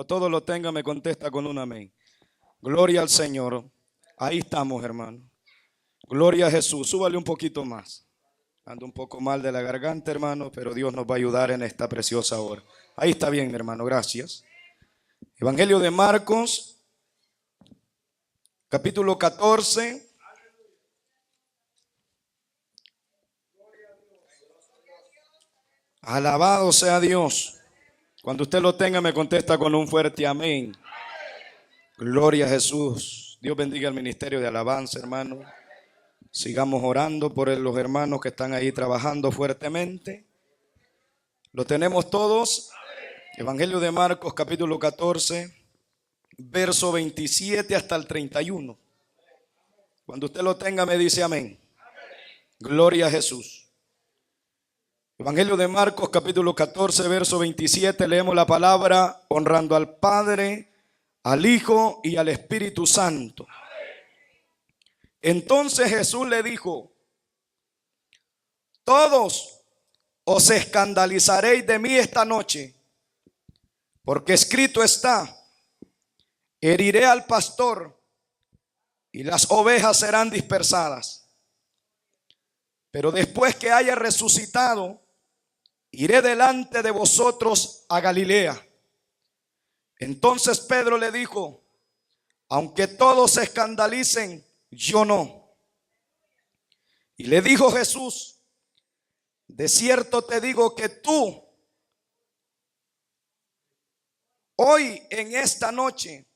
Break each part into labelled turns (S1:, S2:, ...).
S1: Todo lo tenga, me contesta con un amén. Gloria al Señor. Ahí estamos, hermano. Gloria a Jesús. Súbale un poquito más. Ando un poco mal de la garganta, hermano, pero Dios nos va a ayudar en esta preciosa hora. Ahí está bien, hermano. Gracias. Evangelio de Marcos, capítulo 14. Alabado sea Dios. Cuando usted lo tenga, me contesta con un fuerte amén. Gloria a Jesús. Dios bendiga el ministerio de alabanza, hermano. Sigamos orando por los hermanos que están ahí trabajando fuertemente. ¿Lo tenemos todos? Evangelio de Marcos, capítulo 14, verso 27 hasta el 31. Cuando usted lo tenga, me dice amén. Gloria a Jesús. Evangelio de Marcos, capítulo 14, verso 27, leemos la palabra: honrando al Padre, al Hijo y al Espíritu Santo. Entonces Jesús le dijo: todos os escandalizaréis de mí esta noche, porque escrito está: heriré al pastor y las ovejas serán dispersadas. Pero después que haya resucitado, iré delante de vosotros a Galilea. Entonces Pedro le dijo: aunque todos se escandalicen, yo no. Y le dijo Jesús: de cierto te digo que tú, hoy en esta noche,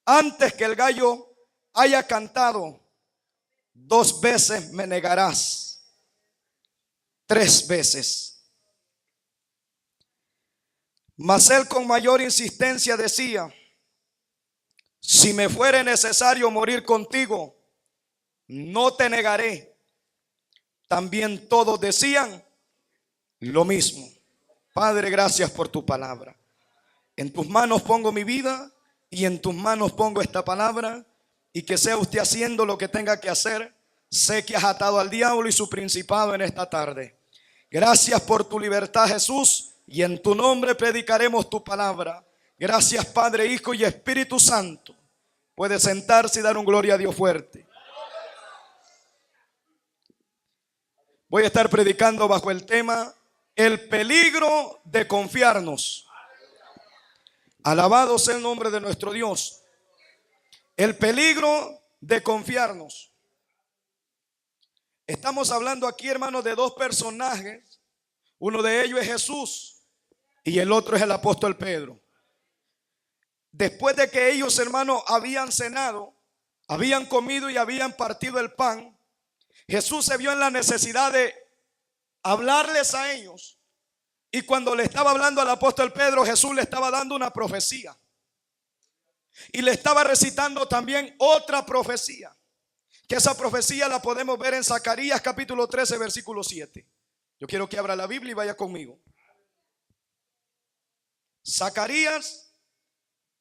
S1: antes que el gallo haya cantado, 2 veces me negarás. 3 veces. Mas él con mayor insistencia decía: si me fuere necesario morir contigo, no te negaré. También todos decían lo mismo. Padre, gracias por tu palabra. En tus manos pongo mi vida y en tus manos pongo esta palabra, y que sea usted haciendo lo que tenga que hacer. Sé que has atado al diablo y su principado en esta tarde. Gracias por tu libertad, Jesús, y en tu nombre predicaremos tu palabra. Gracias, Padre, Hijo y Espíritu Santo. Puede sentarse y dar un gloria a Dios fuerte. Voy a estar predicando bajo el tema: el peligro de confiarnos. Alabado sea el nombre de nuestro Dios. El peligro de confiarnos. Estamos hablando aquí, hermanos, de 2 personajes. Uno de ellos es Jesús y el otro es el apóstol Pedro. Después de que ellos, hermanos, habían cenado, habían comido y habían partido el pan, Jesús se vio en la necesidad de hablarles a ellos. Y cuando le estaba hablando al apóstol Pedro, Jesús le estaba dando una profecía. Y le estaba recitando también otra profecía, que esa profecía la podemos ver en Zacarías capítulo 13, versículo 7. Yo quiero que abra la Biblia y vaya conmigo. Zacarías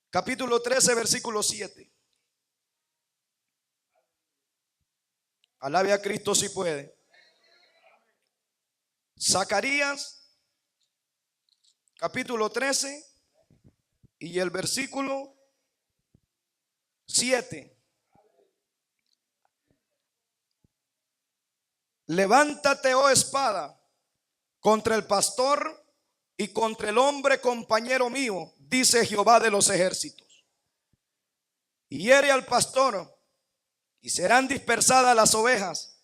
S1: capítulo 13, versículo 7. Alabe a Cristo si puede. Zacarías capítulo 13 y el versículo 7. Levántate, oh espada, contra el pastor y contra el hombre compañero mío, dice Jehová de los ejércitos. Y hiere al pastor y serán dispersadas las ovejas,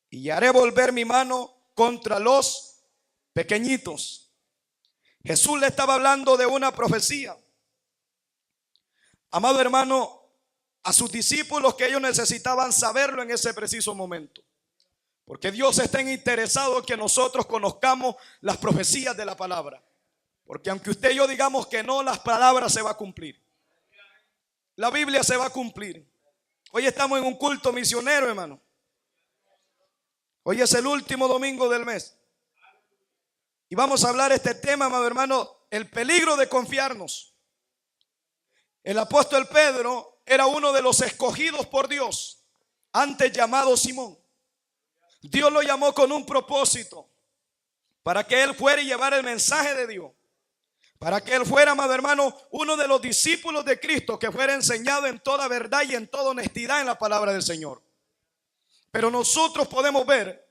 S1: y haré volver mi mano contra los pequeñitos. Jesús le estaba hablando de una profecía, amado hermano, a sus discípulos, que ellos necesitaban saberlo en ese preciso momento. Porque Dios está interesado en que nosotros conozcamos las profecías de la palabra. Porque aunque usted y yo digamos que no, las palabras se va a cumplir. La Biblia se va a cumplir. Hoy estamos en un culto misionero, hermano. Hoy es el último domingo del mes. Y vamos a hablar este tema, amado hermano: el peligro de confiarnos. El apóstol Pedro era uno de los escogidos por Dios, antes llamado Simón. Dios lo llamó con un propósito, para que él fuera y llevara el mensaje de Dios. para que él fuera, amado hermano, uno de los discípulos de Cristo, que fuera enseñado en toda verdad y en toda honestidad en la palabra del Señor. Pero nosotros podemos ver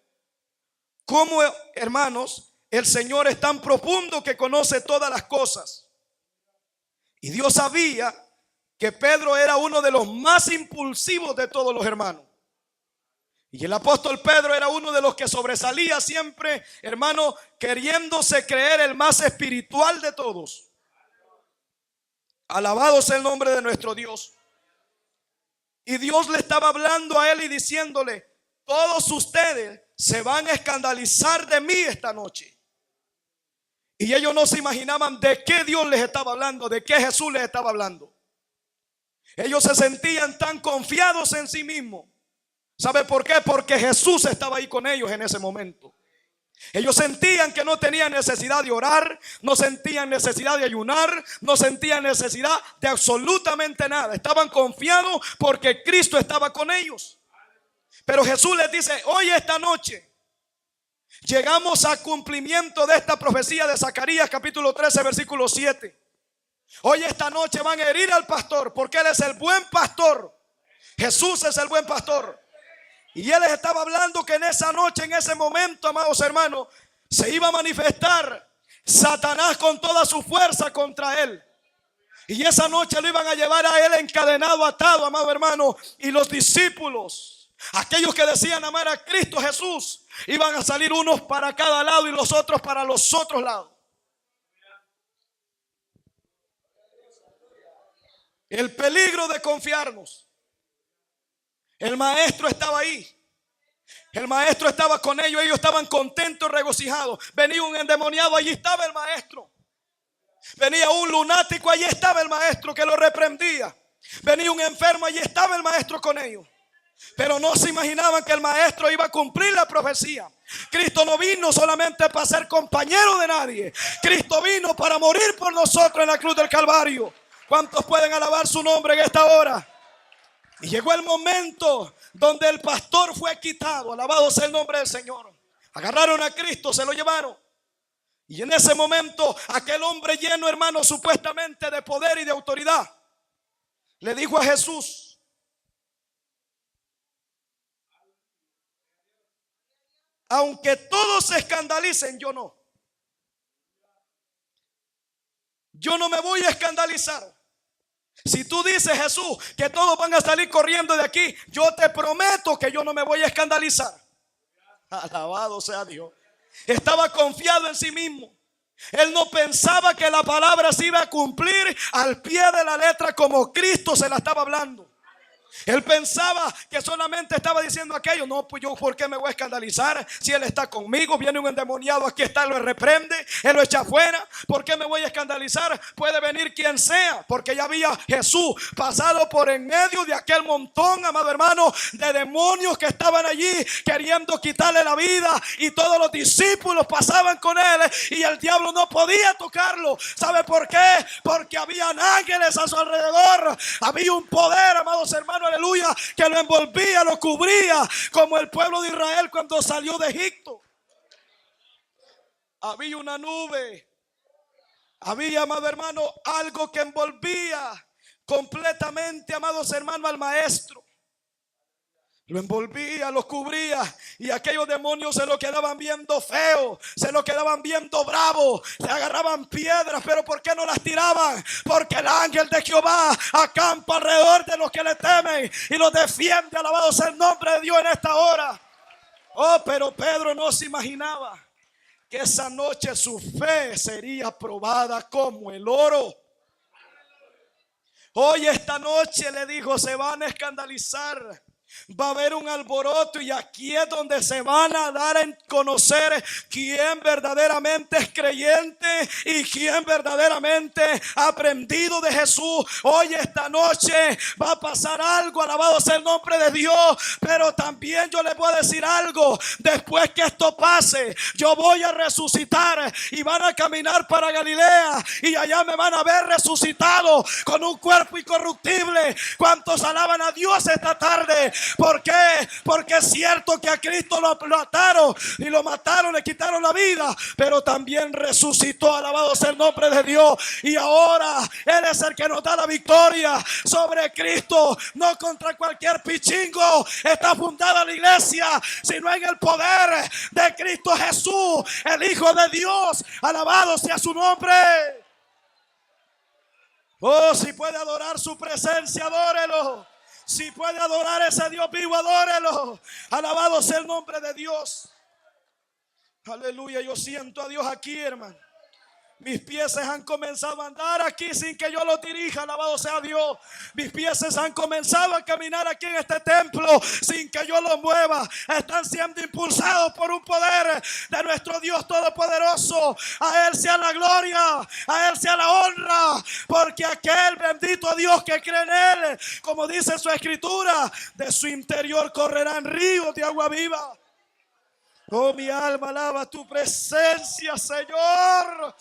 S1: cómo, hermanos, el Señor es tan profundo que conoce todas las cosas. Y Dios sabía que Pedro era uno de los más impulsivos de todos los hermanos. Y el apóstol Pedro era uno de los que sobresalía siempre, hermano, queriéndose creer el más espiritual de todos. Alabado sea el nombre de nuestro Dios. Y Dios le estaba hablando a él y diciéndole: todos ustedes se van a escandalizar de mí esta noche. Y ellos no se imaginaban de qué Dios les estaba hablando, de qué Jesús les estaba hablando. Ellos se sentían tan confiados en sí mismos. ¿Sabe por qué? Porque Jesús estaba ahí con ellos en ese momento. Ellos sentían que no tenían necesidad de orar, no sentían necesidad de ayunar, no sentían necesidad de absolutamente nada. Estaban confiados porque Cristo estaba con ellos. Pero Jesús les dice: hoy, esta noche, llegamos a cumplimiento de esta profecía de Zacarías capítulo 13 versículo 7. Hoy, esta noche, van a herir al pastor, porque él es el buen pastor. Jesús es el buen pastor. Y él les estaba hablando que en esa noche, en ese momento, amados hermanos, se iba a manifestar Satanás con toda su fuerza contra él. Y esa noche lo iban a llevar a él encadenado, atado, amado hermano. Y los discípulos, aquellos que decían amar a Cristo Jesús, iban a salir unos para cada lado y los otros para los otros lados. El peligro de confiarnos. El maestro estaba ahí. El maestro estaba con ellos. Ellos estaban contentos, regocijados. Venía un endemoniado, allí estaba el maestro. Venía un lunático, allí estaba el maestro que lo reprendía. Venía un enfermo, allí estaba el maestro con ellos. Pero no se imaginaban que el maestro iba a cumplir la profecía. Cristo no vino solamente para ser compañero de nadie. Cristo vino para morir por nosotros en la cruz del Calvario. ¿Cuántos pueden alabar su nombre en esta hora? Y llegó el momento donde el pastor fue quitado. Alabado sea el nombre del Señor. Agarraron a Cristo, se lo llevaron. Y en ese momento aquel hombre lleno, hermano, supuestamente de poder y de autoridad, le dijo a Jesús: aunque todos se escandalicen, yo no. Yo no me voy a escandalizar. Si tú dices, Jesús, que todos van a salir corriendo de aquí, yo te prometo que yo no me voy a escandalizar. Alabado sea Dios. Estaba confiado en sí mismo. Él no pensaba que la palabra se iba a cumplir al pie de la letra como Cristo se la estaba hablando. Él pensaba que solamente estaba diciendo aquello. No, pues yo, ¿por qué me voy a escandalizar? Si Él está conmigo, viene un endemoniado, aquí está, Él lo reprende, Él lo echa afuera. ¿Por qué me voy a escandalizar? Puede venir quien sea, porque ya había Jesús pasado por en medio de aquel montón, amado hermano, de demonios que estaban allí queriendo quitarle la vida. Y todos los discípulos pasaban con Él y el diablo no podía tocarlo. ¿Sabe por qué? Porque habían ángeles a su alrededor. Había un poder, amados hermanos, aleluya, que lo envolvía, lo cubría, como el pueblo de Israel cuando salió de Egipto. Había una nube, había, amado hermano, algo que envolvía completamente, amados hermanos, al maestro. Lo envolvía, lo cubría, y aquellos demonios se lo quedaban viendo feo, se lo quedaban viendo bravo, se agarraban piedras, pero ¿por qué no las tiraban? Porque el ángel de Jehová acampa alrededor de los que le temen y los defiende. Alabado sea el nombre de Dios en esta hora. Oh, pero Pedro no se imaginaba que esa noche su fe sería probada como el oro. Hoy, esta noche, le dijo, se van a escandalizar. Va a haber un alboroto y aquí es donde se van a dar a conocer quién verdaderamente es creyente y quién verdaderamente ha aprendido de Jesús. Hoy, esta noche, va a pasar algo, alabado sea el nombre de Dios. Pero también yo les voy a decir algo: después que esto pase, yo voy a resucitar y van a caminar para Galilea y allá me van a ver resucitado con un cuerpo incorruptible. ¿Cuántos alaban a Dios esta tarde? ¿Por qué? Porque es cierto que a Cristo lo ataron y lo mataron, le quitaron la vida, pero también resucitó. Alabado sea el nombre de Dios. Y ahora Él es el que nos da la victoria sobre Cristo, no contra cualquier pichingo. Está fundada la iglesia, sino en el poder de Cristo Jesús, el Hijo de Dios. Alabado sea su nombre. Oh, si puede adorar su presencia, adórelo. Si puede adorar a ese Dios vivo, adórelo. Alabado sea el nombre de Dios. Aleluya, yo siento a Dios aquí, hermano. Mis pies han comenzado a andar aquí sin que yo los dirija. Alabado sea Dios. Mis pies han comenzado a caminar aquí en este templo sin que yo los mueva. Están siendo impulsados por un poder de nuestro Dios Todopoderoso. A Él sea la gloria, a Él sea la honra, porque aquel bendito Dios que cree en Él, como dice su escritura, de su interior correrán ríos de agua viva. Oh, mi alma alaba tu presencia, Señor.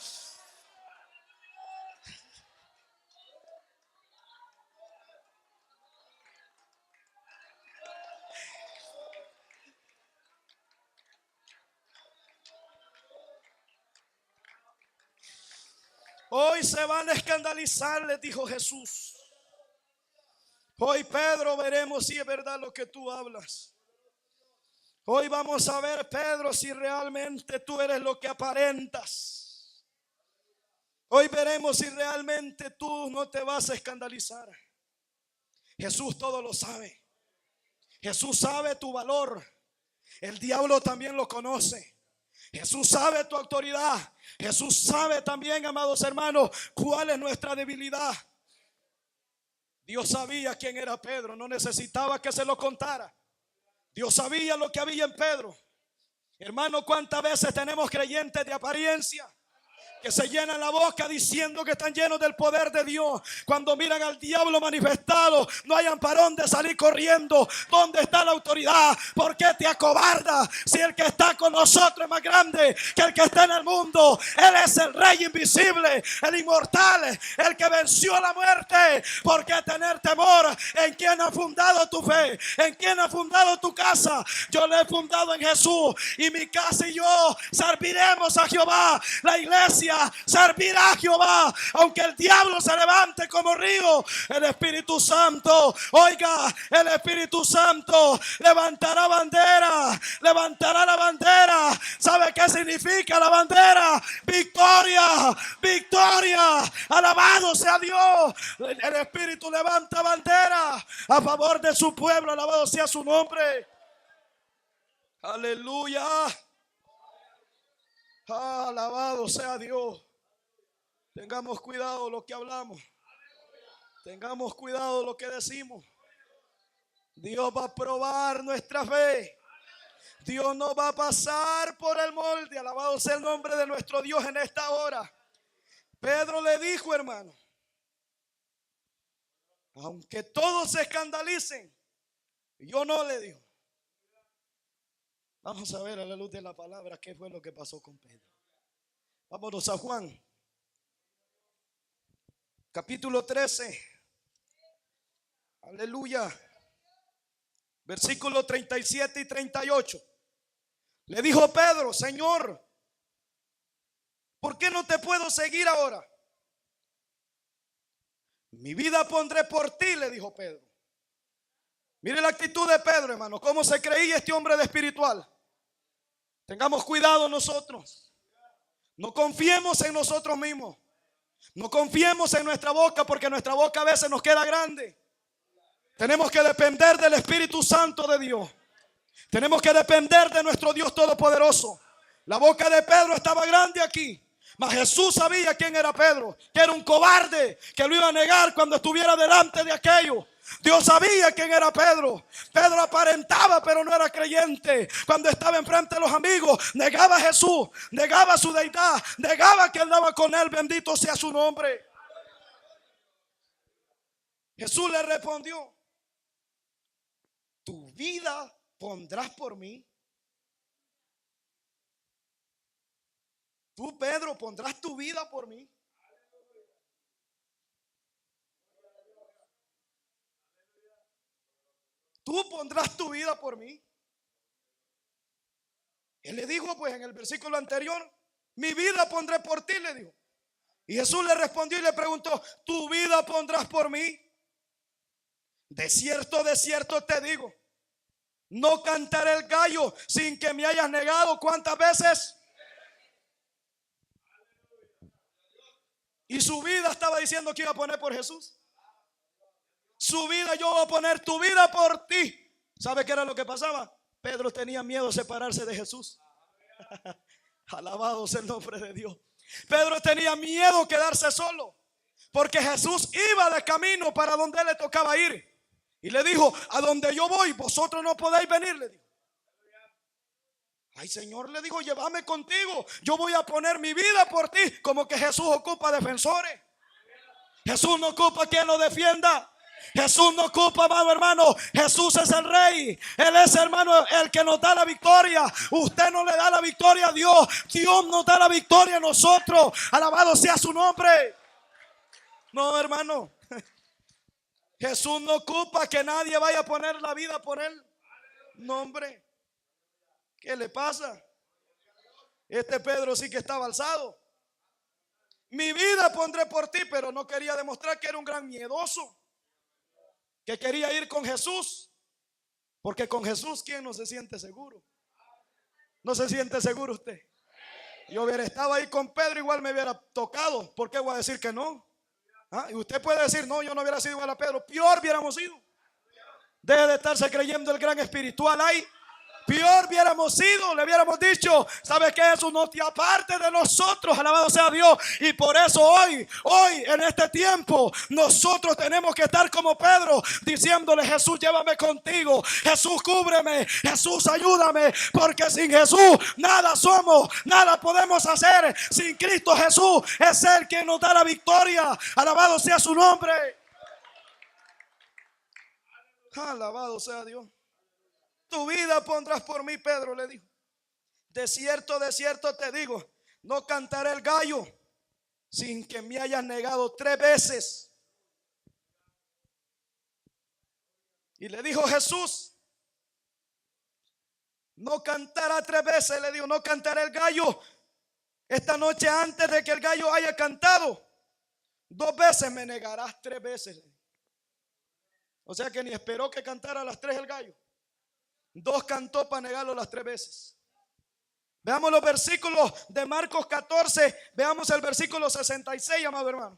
S1: Hoy se van a escandalizar, les dijo Jesús. Hoy, Pedro, veremos si es verdad lo que tú hablas. Hoy vamos a ver, Pedro, si realmente tú eres lo que aparentas. Hoy veremos si realmente tú no te vas a escandalizar. Jesús todo lo sabe. Jesús sabe tu valor. El diablo también lo conoce. Jesús sabe tu autoridad. Jesús sabe también, amados hermanos, cuál es nuestra debilidad. Dios sabía quién era Pedro. No necesitaba que se lo contara. Dios sabía lo que había en Pedro. Hermano, ¿cuántas veces tenemos creyentes de apariencia que se llenan la boca diciendo que están llenos del poder de Dios? Cuando miran al diablo manifestado, no hayan parón de salir corriendo. ¿Dónde está la autoridad? ¿Por qué te acobardas? Si el que está con nosotros es más grande que el que está en el mundo. Él es el Rey invisible, el inmortal, el que venció la muerte. ¿Por qué tener temor? ¿En quién ha fundado tu fe? ¿En quién ha fundado tu casa? Yo le he fundado en Jesús, y mi casa y yo serviremos a Jehová. La iglesia servirá a Jehová, aunque el diablo se levante como río. El Espíritu Santo, oiga, el Espíritu Santo levantará bandera, levantará la bandera. ¿Sabe qué significa la bandera? Victoria, victoria. Alabado sea Dios. El Espíritu levanta bandera a favor de su pueblo. Alabado sea su nombre. Aleluya. Alabado sea Dios. Tengamos cuidado lo que hablamos. Tengamos cuidado lo que decimos. Dios va a probar nuestra fe. Dios no va a pasar por el molde. Alabado sea el nombre de nuestro Dios en esta hora. Pedro le dijo, hermano, aunque todos se escandalicen, yo no, le dijo. Vamos a ver a la luz de la palabra qué fue lo que pasó con Pedro. Vámonos a Juan, capítulo 13. Aleluya. Versículos 37 y 38. Le dijo Pedro, Señor, ¿por qué no te puedo seguir ahora? Mi vida pondré por ti, le dijo Pedro. Mire la actitud de Pedro, hermano, cómo se creía este hombre de espiritual. Tengamos cuidado nosotros. No confiemos en nosotros mismos. No confiemos en nuestra boca, porque nuestra boca a veces nos queda grande. Tenemos que depender del Espíritu Santo de Dios. Tenemos que depender de nuestro Dios Todopoderoso. La boca de Pedro estaba grande aquí, mas Jesús sabía quién era Pedro, que era un cobarde, que lo iba a negar cuando estuviera delante de aquello. Dios sabía quién era Pedro. Pedro aparentaba, pero no era creyente. Cuando estaba enfrente de los amigos, negaba a Jesús, negaba su deidad, negaba que andaba con él. Bendito sea su nombre. Jesús le respondió, ¿tu vida pondrás por mí? Tú, Pedro, pondrás tu vida por mí. ¿tú pondrás tu vida por mí? Él le dijo pues en el versículo anterior, mi vida pondré por ti, le dijo. Y Jesús le respondió y le preguntó, ¿tu vida pondrás por mí? De cierto te digo, no cantaré el gallo sin que me hayas negado. ¿Cuántas veces? Y su vida estaba diciendo que iba a poner por Jesús. Su vida, yo voy a poner tu vida por ti. ¿Sabe qué era lo que pasaba? Pedro tenía miedo de separarse de Jesús. Alabado sea el nombre de Dios. Pedro tenía miedo de quedarse solo, porque Jesús iba de camino para donde le tocaba ir. Y le dijo, a donde yo voy, vosotros no podéis venir, le dijo. Ay, Señor, le dijo, llévame contigo. Yo voy a poner mi vida por ti. Como que Jesús ocupa defensores. Jesús no ocupa quien lo defienda. Jesús no ocupa, amado hermano. Jesús es el rey. Él es, hermano, el que nos da la victoria. Usted no le da la victoria a Dios. Dios nos da la victoria a nosotros. Alabado sea su nombre. No, hermano. Jesús no ocupa que nadie vaya a poner la vida por él. No, hombre. ¿Qué le pasa? Este Pedro sí que estaba alzado. Mi vida pondré por ti, pero no quería demostrar que era un gran miedoso, que quería ir con Jesús. Porque con Jesús, ¿quién no se siente seguro? ¿No se siente seguro usted? Yo hubiera estado ahí con Pedro, igual me hubiera tocado. ¿Por qué voy a decir que no? ¿Ah? Y usted puede decir, no, yo no hubiera sido igual a Pedro. Peor hubiéramos sido. Deje de estarse creyendo el gran espiritual ahí. Peor hubiéramos sido, le hubiéramos dicho, ¿sabe qué? Eso no te aparte de nosotros, alabado sea Dios. Y por eso hoy en este tiempo, nosotros tenemos que estar como Pedro, diciéndole, Jesús, llévame contigo, Jesús, cúbreme, Jesús, ayúdame, porque sin Jesús nada somos, nada podemos hacer. Sin Cristo Jesús es el que nos da la victoria, alabado sea su nombre. Alabado sea Dios. Tu vida pondrás por mí, Pedro le dijo. De cierto te digo, no cantaré el gallo sin que me hayas negado 3 veces. Y le dijo Jesús, no cantará 3 veces. Le dijo, no cantaré el gallo esta noche antes de que el gallo haya cantado. 2 veces me negarás 3 veces. O sea que ni esperó que cantara a las 3 el gallo. 2 cantó para negarlo las 3 veces. Veamos los versículos de Marcos 14. Veamos el versículo 66, amado hermano.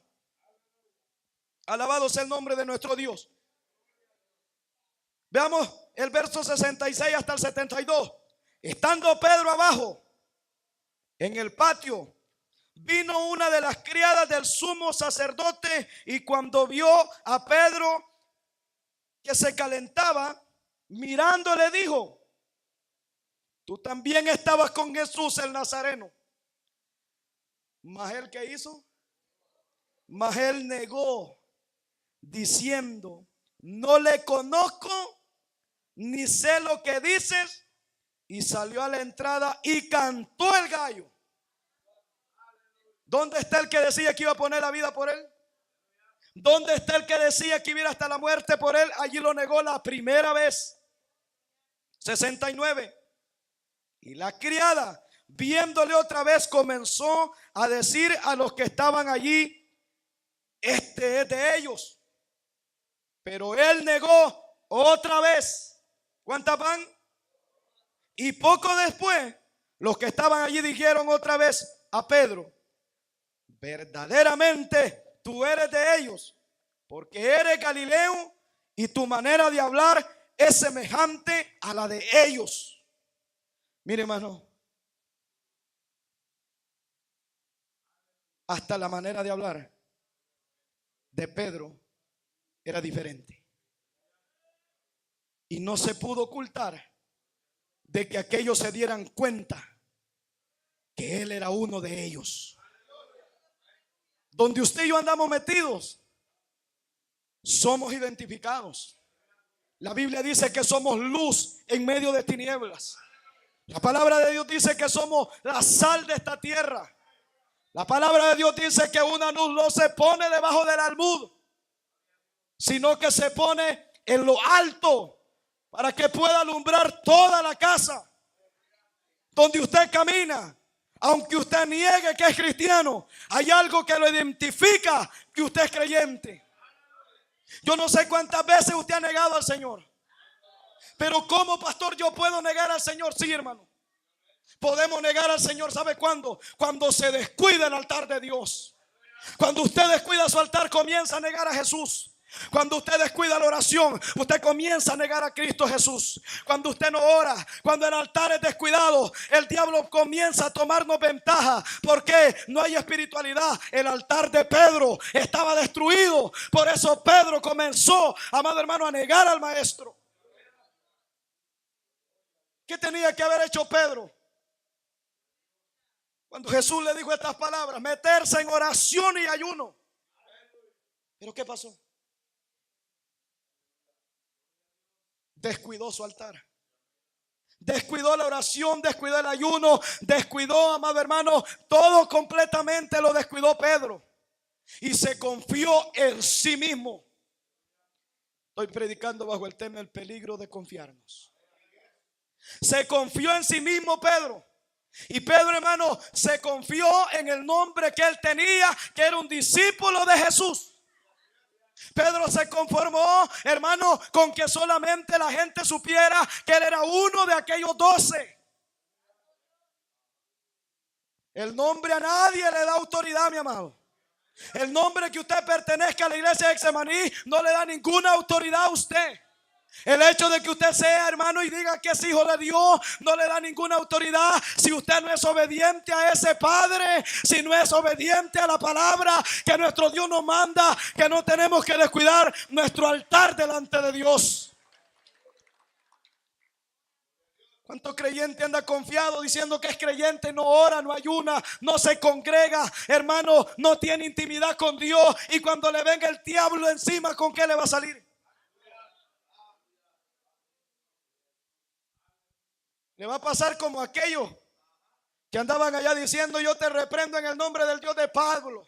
S1: Alabado sea el nombre de nuestro Dios. Veamos el verso 66 hasta el 72. Estando Pedro abajo en el patio, vino una de las criadas del sumo sacerdote, y cuando vio a Pedro que se calentaba, mirándole dijo, tú también estabas con Jesús el Nazareno. Mas él, ¿qué hizo? Mas él negó, diciendo, no le conozco, ni sé lo que dices. Y salió a la entrada y cantó el gallo. ¿Dónde está el que decía que iba a poner la vida por él? ¿Dónde está el que decía que iba a ir hasta la muerte por él? Allí lo negó la primera vez. 69. Y la criada, viéndole otra vez, comenzó a decir a los que estaban allí, este es de ellos. Pero él negó otra vez. ¿Cuántas van? Y poco después, los que estaban allí dijeron otra vez a Pedro, verdaderamente tú eres de ellos, porque eres Galileo y tu manera de hablar es semejante a la de ellos. Mire, hermano, hasta la manera de hablar de Pedro era diferente. Y no se pudo ocultar de que aquellos se dieran cuenta que él era uno de ellos. Donde usted y yo andamos metidos, somos identificados. La Biblia dice que somos luz en medio de tinieblas. La palabra de Dios dice que somos la sal de esta tierra. La palabra de Dios dice que una luz no se pone debajo del almud, sino que se pone en lo alto, para que pueda alumbrar toda la casa donde usted camina. Aunque usted niegue que es cristiano, hay algo que lo identifica que usted es creyente. Yo no sé cuántas veces usted ha negado al Señor, pero como pastor yo puedo negar al Señor. Sí, hermano, podemos negar al Señor. ¿Sabe cuándo? Cuando se descuida el altar de Dios. Cuando usted descuida su altar, comienza a negar a Jesús. Cuando usted descuida la oración, usted comienza a negar a Cristo Jesús. Cuando usted no ora, cuando el altar es descuidado, el diablo comienza a tomarnos ventaja. Porque no hay espiritualidad. El altar de Pedro estaba destruido. Por eso Pedro comenzó, amado hermano, a negar al maestro. ¿Qué tenía que haber hecho Pedro? Cuando Jesús le dijo estas palabras, meterse en oración y ayuno. ¿Pero qué pasó? Descuidó su altar. Descuidó la oración, descuidó el ayuno, descuidó, amado hermano, todo completamente lo descuidó Pedro. Y se confió en sí mismo. Estoy predicando bajo el tema el peligro de confiarnos. Se confió en sí mismo Pedro. Y Pedro, hermano, se confió en el nombre que él tenía, que era un discípulo de Jesús. Pedro se conformó, hermano, con que solamente la gente supiera que él era uno de aquellos 12. El nombre a nadie le da autoridad, mi amado. El nombre que usted pertenezca a la iglesia de Getsemaní no le da ninguna autoridad a usted. El hecho de que usted sea hermano y diga que es hijo de Dios no le da ninguna autoridad si usted no es obediente a ese Padre, si no es obediente a la palabra que nuestro Dios nos manda, que no tenemos que descuidar nuestro altar delante de Dios. ¿Cuánto creyente anda confiado diciendo que es creyente, no ora, no ayuna, no se congrega, hermano, no tiene intimidad con Dios, y cuando le venga el diablo encima, ¿con qué le va a salir? Le va a pasar como aquellos que andaban allá diciendo: yo te reprendo en el nombre del Dios de Pablo.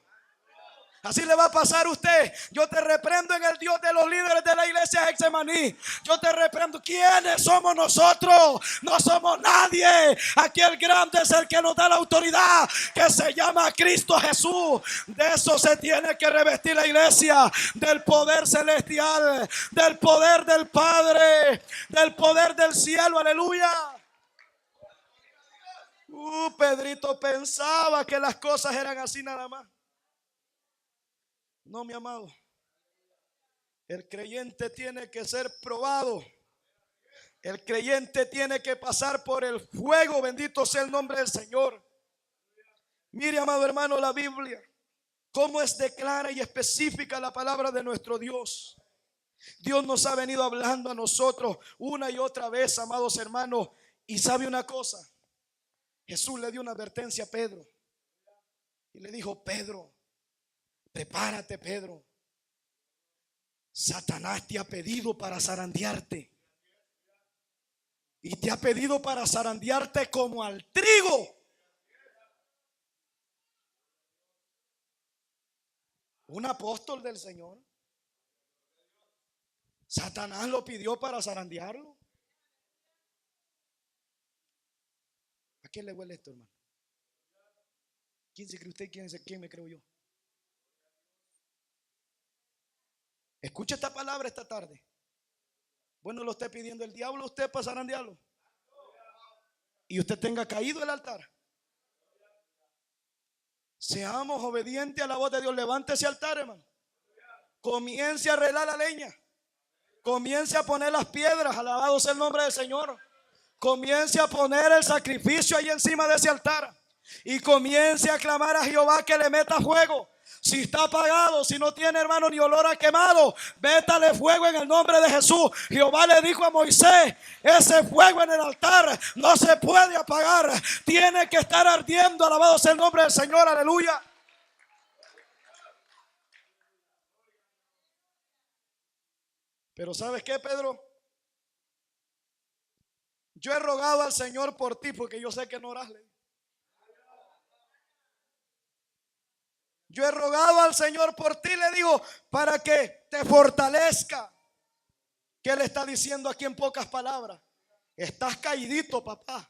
S1: Así le va a pasar a usted. Yo te reprendo en el Dios de los líderes de la iglesia de Getsemaní. Yo te reprendo. ¿Quiénes somos nosotros? No somos nadie. Aquí el grande es el que nos da la autoridad, que se llama Cristo Jesús. De eso se tiene que revestir la iglesia, del poder celestial, del poder del Padre, del poder del cielo. Aleluya. Pedrito pensaba que las cosas eran así nada más. No, mi amado. El creyente tiene que ser probado. El creyente tiene que pasar por el fuego. Bendito sea el nombre del Señor. Mire, amado hermano, la Biblia, cómo es de clara y específica la palabra de nuestro Dios. Dios nos ha venido hablando a nosotros una y otra vez, amados hermanos. Y sabe una cosa, Jesús le dio una advertencia a Pedro y le dijo: Pedro, prepárate, Pedro. Satanás te ha pedido para zarandearte. Y te ha pedido para zarandearte como al trigo. Un apóstol del Señor. Satanás lo pidió para zarandearlo. ¿A quién le huele esto, hermano? ¿Quién se cree usted? ¿Quién me creo yo? Escucha esta palabra esta tarde. Bueno, lo esté pidiendo el diablo a usted para zarandearlo. Y usted tenga caído el altar. Seamos obedientes a la voz de Dios. Levante ese altar, hermano. Comience a arreglar la leña. Comience a poner las piedras. Alabado sea el nombre del Señor. Comience a poner el sacrificio ahí encima de ese altar. Y comience a clamar a Jehová que le meta fuego. Si está apagado, si no tiene, hermano, ni olor a quemado, métale fuego en el nombre de Jesús. Jehová le dijo a Moisés: ese fuego en el altar no se puede apagar, tiene que estar ardiendo. Alabado sea el nombre del Señor, aleluya. Pero ¿sabes qué, Pedro? Yo he rogado al Señor por ti, porque yo sé que no oras. Yo he rogado al Señor por ti, le digo, para que te fortalezca. ¿Qué le está diciendo aquí en pocas palabras? Estás caidito, papá.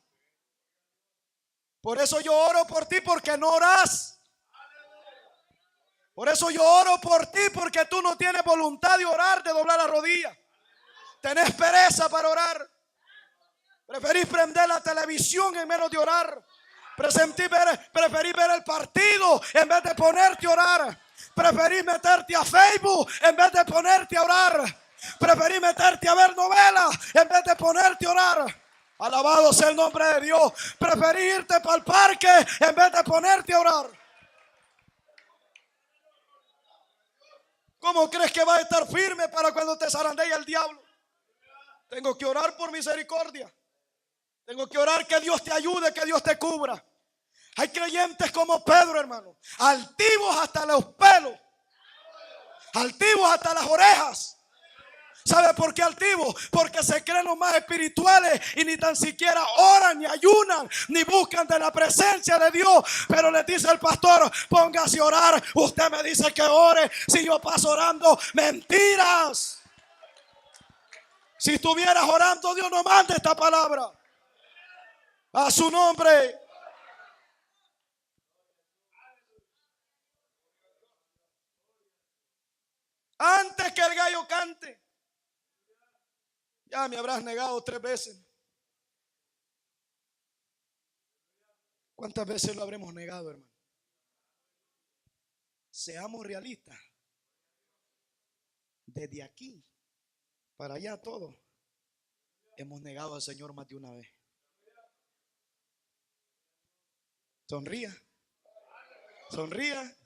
S1: Por eso yo oro por ti, porque no oras. Por eso yo oro por ti, porque tú no tienes voluntad de orar, de doblar la rodilla. Tenés pereza para orar. Preferís prender la televisión en menos de orar. Preferís ver el partido en vez de ponerte a orar. Preferís meterte a Facebook en vez de ponerte a orar. Preferís meterte a ver novelas en vez de ponerte a orar. Alabado sea el nombre de Dios. Preferís irte para el parque en vez de ponerte a orar. ¿Cómo crees que va a estar firme para cuando te zarandee el diablo? Tengo que orar por misericordia. Tengo que orar que Dios te ayude, que Dios te cubra. Hay creyentes como Pedro, hermano, altivos hasta los pelos, altivos hasta las orejas. ¿Sabe por qué altivos? Porque se creen los más espirituales y ni tan siquiera oran, ni ayunan, ni buscan de la presencia de Dios. Pero les dice el pastor: póngase a orar. Usted me dice que ore si yo paso orando. Mentiras. Si estuvieras orando, Dios no manda esta palabra. A su nombre. Antes que el gallo cante, ya me habrás negado 3 veces. ¿Cuántas veces lo habremos negado, hermano? Seamos realistas. Desde aquí para allá todos hemos negado al Señor más de una vez. Sonría. Sonría.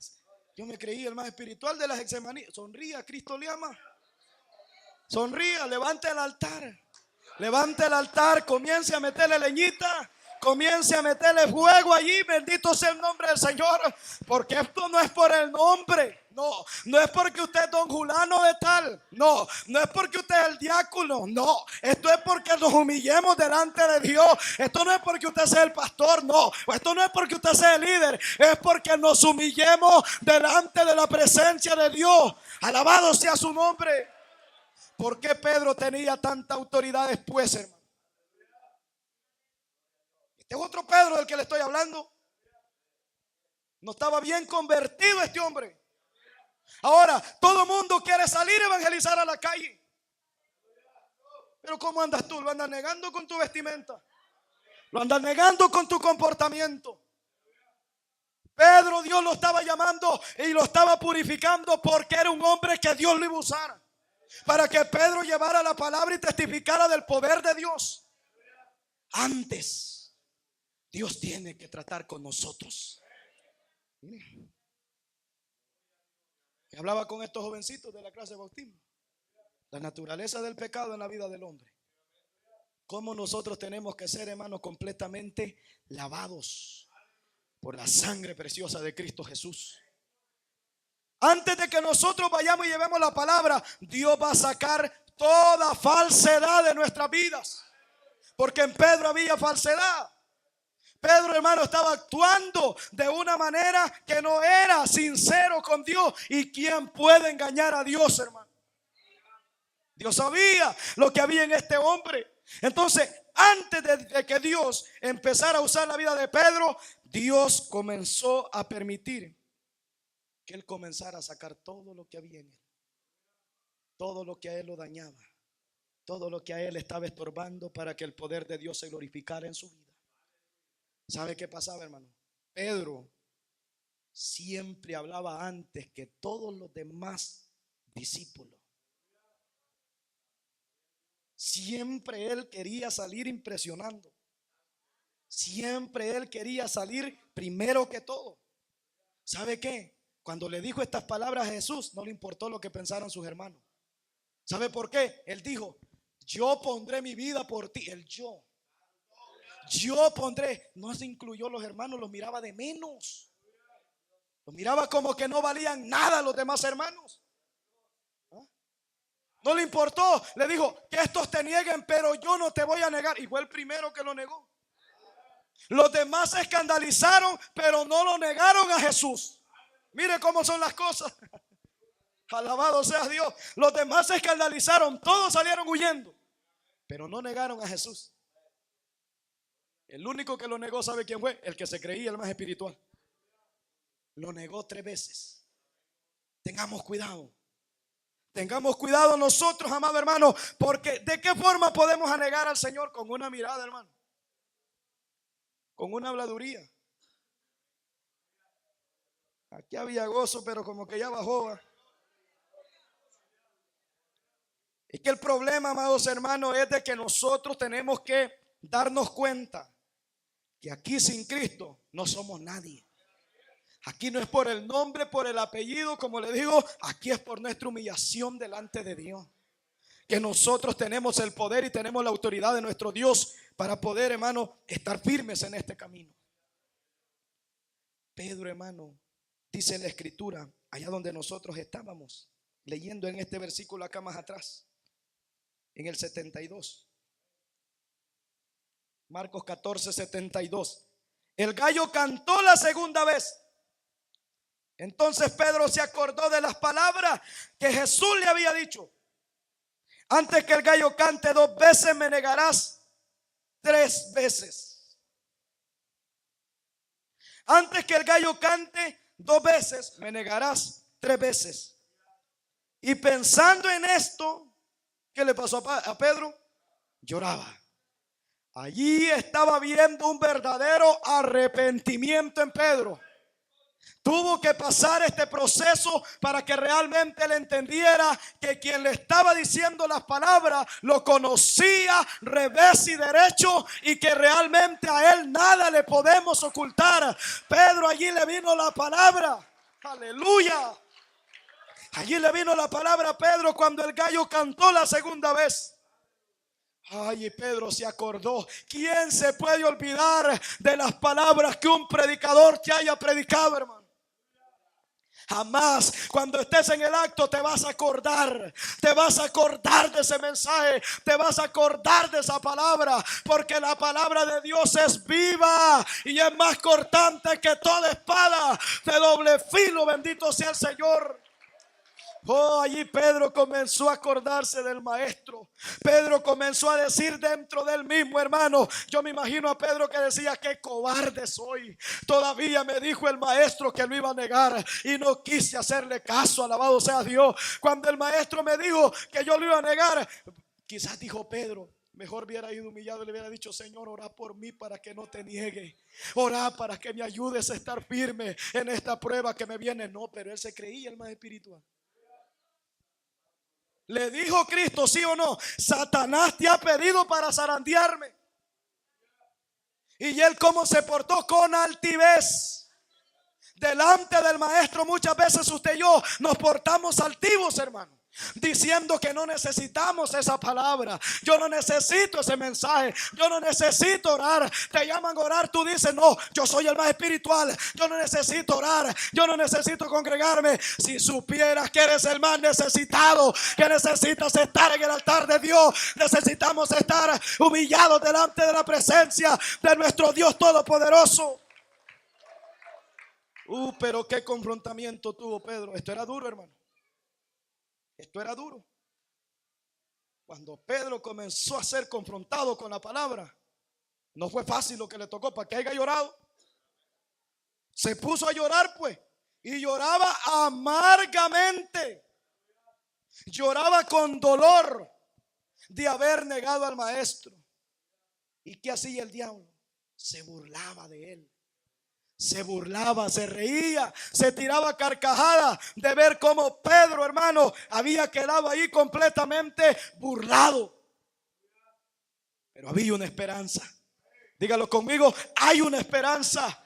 S1: Yo me creí el más espiritual de las Getsemaní. Sonría, Cristo le ama. Sonría, levante el altar. Levante el altar, comience a meterle leñita. Comience a meterle fuego allí. Bendito sea el nombre del Señor. Porque esto no es por el nombre. No es porque usted es don Julano de tal. No es porque usted es el diácono. No, esto es porque nos humillemos delante de Dios. Esto no es porque usted sea el pastor. No, esto no es porque usted sea el líder. Es porque nos humillemos delante de la presencia de Dios. Alabado sea su nombre. ¿Por qué Pedro tenía tanta autoridad después, hermano? Este es otro Pedro del que le estoy hablando. No estaba bien convertido este hombre. Ahora todo el mundo quiere salir a evangelizar a la calle. Pero ¿cómo andas tú? Lo andas negando con tu vestimenta. Lo andas negando con tu comportamiento. Pedro, Dios lo estaba llamando y lo estaba purificando porque era un hombre que Dios lo iba a usar. Para que Pedro llevara la palabra y testificara del poder de Dios. Antes, Dios tiene que tratar con nosotros. Y hablaba con estos jovencitos de la clase de bautismo. La naturaleza del pecado en la vida del hombre. Cómo nosotros tenemos que ser, hermanos, completamente lavados por la sangre preciosa de Cristo Jesús. Antes de que nosotros vayamos y llevemos la palabra, Dios va a sacar toda falsedad de nuestras vidas. Porque en Pedro había falsedad. Pedro, hermano, estaba actuando de una manera que no era sincero con Dios. ¿Y quién puede engañar a Dios, hermano? Dios sabía lo que había en este hombre. Entonces, antes de que Dios empezara a usar la vida de Pedro, Dios comenzó a permitir que él comenzara a sacar todo lo que había en él, todo lo que a él lo dañaba, todo lo que a él estaba estorbando para que el poder de Dios se glorificara en su vida. ¿Sabe qué pasaba, hermano? Pedro siempre hablaba antes que todos los demás discípulos. Siempre él quería salir impresionando. Siempre él quería salir primero que todo. ¿Sabe qué? Cuando le dijo estas palabras a Jesús, no le importó lo que pensaran sus hermanos. ¿Sabe por qué? Él dijo: yo pondré mi vida por ti. Yo pondré. No se incluyó los hermanos, los miraba de menos. Los miraba como que no valían nada los demás hermanos. No le importó. Le dijo: que estos te nieguen, pero yo no te voy a negar. Y fue el primero que lo negó. Los demás se escandalizaron, pero no lo negaron a Jesús. Mire cómo son las cosas. Alabado sea Dios. Los demás se escandalizaron, todos salieron huyendo, pero no negaron a Jesús. El único que lo negó, ¿sabe quién fue? El que se creía el más espiritual. Lo negó 3 veces. Tengamos cuidado. Tengamos cuidado nosotros, amado hermano, porque ¿de qué forma podemos negar al Señor? Con una mirada, hermano, con una habladuría. Aquí había gozo, pero como que ya bajó, ¿va? Es que el problema, amados hermanos, es de que nosotros tenemos que darnos cuenta que aquí sin Cristo no somos nadie. Aquí no es por el nombre, por el apellido, como le digo, aquí es por nuestra humillación delante de Dios. Que nosotros tenemos el poder y tenemos la autoridad de nuestro Dios para poder, hermano, estar firmes en este camino. Pedro, hermano, dice la Escritura, allá donde nosotros estábamos, leyendo en este versículo acá más atrás, en el 72. Marcos 14, 72. El gallo cantó la segunda vez. Entonces Pedro se acordó de las palabras que Jesús le había dicho: antes que el gallo cante 2 veces, me negarás 3 veces. Antes que el gallo cante 2 veces, me negarás 3 veces. Y pensando en esto, ¿qué le pasó a Pedro? Lloraba. Allí estaba viendo un verdadero arrepentimiento en Pedro. Tuvo que pasar este proceso para que realmente él entendiera que quien le estaba diciendo las palabras lo conocía revés y derecho, y que realmente a él nada le podemos ocultar. Pedro, allí le vino la palabra. Aleluya. Allí le vino la palabra a Pedro cuando el gallo cantó la segunda vez. Ay, y Pedro se acordó. ¿Quién se puede olvidar de las palabras que un predicador te haya predicado, hermano? Jamás. Cuando estés en el acto te vas a acordar. Te vas a acordar de ese mensaje. Te vas a acordar de esa palabra. Porque la palabra de Dios es viva y es más cortante que toda espada de doble filo. Bendito sea el Señor. Oh, allí Pedro comenzó a acordarse del maestro. Pedro comenzó a decir dentro del mismo, hermano, yo me imagino a Pedro que decía: qué cobarde soy. Todavía me dijo el maestro que lo iba a negar y no quise hacerle caso. Alabado sea Dios. Cuando el maestro me dijo que yo lo iba a negar, quizás dijo Pedro, mejor hubiera ido humillado y le hubiera dicho: Señor, ora por mí para que no te niegue. Ora para que me ayudes a estar firme en esta prueba que me viene. No, pero él se creía el más espiritual. Le dijo Cristo, ¿sí o no? Satanás te ha pedido para zarandearme. Y él, ¿cómo se portó? Con altivez. Delante del maestro muchas veces usted y yo nos portamos altivos, hermano, diciendo que no necesitamos esa palabra. Yo no necesito ese mensaje. Yo no necesito orar. Te llaman a orar, tú dices: no, yo soy el más espiritual. Yo no necesito orar. Yo no necesito congregarme. Si supieras que eres el más necesitado, que necesitas estar en el altar de Dios. Necesitamos estar humillados delante de la presencia de nuestro Dios Todopoderoso. Pero qué confrontamiento tuvo Pedro. Esto era duro, hermano. Esto era duro. Cuando Pedro comenzó a ser confrontado con la palabra, no fue fácil lo que le tocó para que haya llorado. Se puso a llorar, pues, y lloraba amargamente. Lloraba con dolor de haber negado al maestro. ¿Y qué hacía el diablo? Se burlaba de él. Se burlaba, se reía, se tiraba carcajadas de ver cómo Pedro, hermano, había quedado ahí completamente burlado. Pero había una esperanza. Dígalo conmigo: hay una esperanza.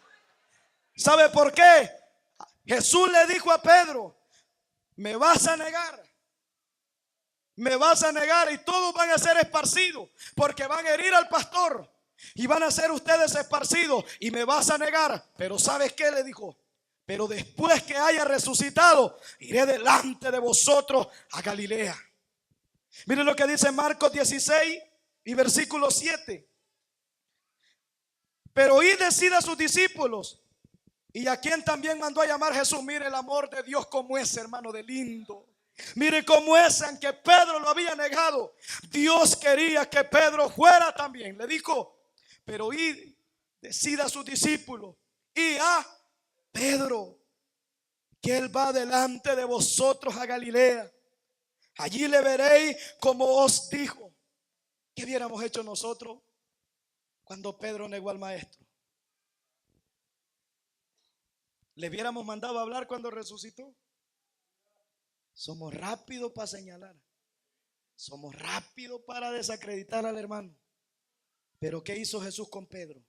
S1: ¿Sabe por qué? Jesús le dijo a Pedro: me vas a negar. Me vas a negar y todos van a ser esparcidos, porque van a herir al pastor. Y van a ser ustedes esparcidos y me vas a negar. Pero ¿sabes qué? Le dijo: pero después que haya resucitado, iré delante de vosotros a Galilea. Miren lo que dice Marcos 16 y versículo 7. Pero id, decid a sus discípulos, y a quien también mandó a llamar Jesús. Mire el amor de Dios como es, hermano, de lindo. Mire cómo es en que Pedro lo había negado. Dios quería que Pedro fuera también. Le dijo, pero id, decida a sus discípulos y a Pedro, que él va delante de vosotros a Galilea. Allí le veréis como os dijo. ¿Qué hubiéramos hecho nosotros cuando Pedro negó al maestro? ¿Le hubiéramos mandado a hablar cuando resucitó? Somos rápidos para señalar. Somos rápidos para desacreditar al hermano. Pero ¿qué hizo Jesús con Pedro?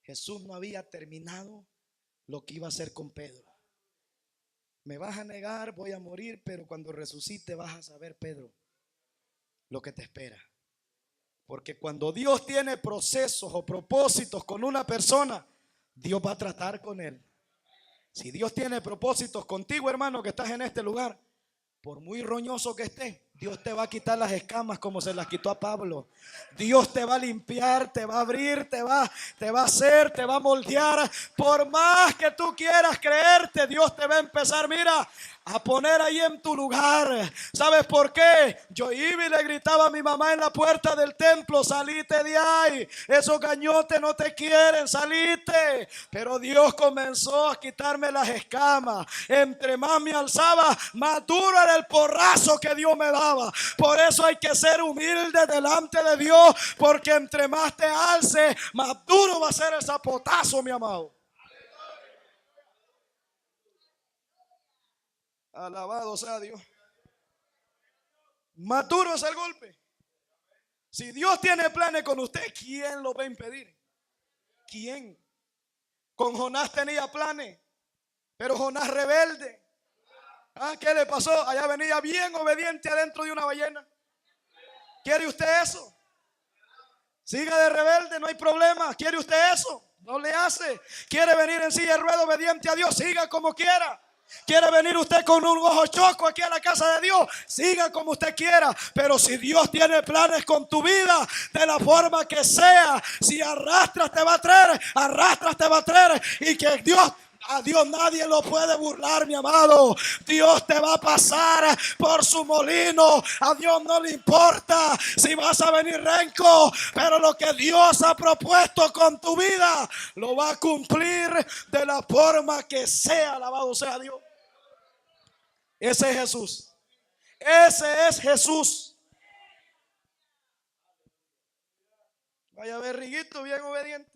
S1: Jesús no había terminado lo que iba a hacer con Pedro. Me vas a negar, voy a morir, pero cuando resucite vas a saber, Pedro, lo que te espera. Porque cuando Dios tiene procesos o propósitos con una persona, Dios va a tratar con él. Si Dios tiene propósitos contigo, hermano, que estás en este lugar, por muy roñoso que esté, Dios te va a quitar las escamas como se las quitó a Pablo. Dios te va a limpiar, te va a abrir, te va a hacer, te va a moldear. Por más que tú quieras creerte, Dios te va a empezar, mira, a poner ahí en tu lugar. ¿Sabes por qué? Yo iba y le gritaba a mi mamá en la puerta del templo: salite de ahí, esos gañotes no te quieren, salite. Pero Dios comenzó a quitarme las escamas. Entre más me alzaba, más duro era el porrazo que Dios me daba. Por eso hay que ser humilde delante de Dios, porque entre más te alce, más duro va a ser el zapotazo, mi amado. Alabado sea Dios. Más duro es el golpe. Si Dios tiene planes con usted, ¿quién lo va a impedir? ¿Quién? Con Jonás tenía planes, pero Jonás rebelde. ¿Qué le pasó? Allá venía bien obediente adentro de una ballena. ¿Quiere usted eso? Siga de rebelde, no hay problema. ¿Quiere usted eso? No le hace. ¿Quiere venir en silla de ruedas obediente a Dios? Siga como quiera. ¿Quiere venir usted con un ojo choco aquí a la casa de Dios? Siga como usted quiera. Pero si Dios tiene planes con tu vida, de la forma que sea, si arrastras te va a traer, arrastras te va a traer. Y que Dios, a Dios nadie lo puede burlar, mi amado. Dios te va a pasar por su molino. A Dios no le importa si vas a venir renco, pero lo que Dios ha propuesto con tu vida lo va a cumplir de la forma que sea. Alabado sea Dios. Ese es Jesús. Ese es Jesús. Vaya a ver, Riguito, bien obediente.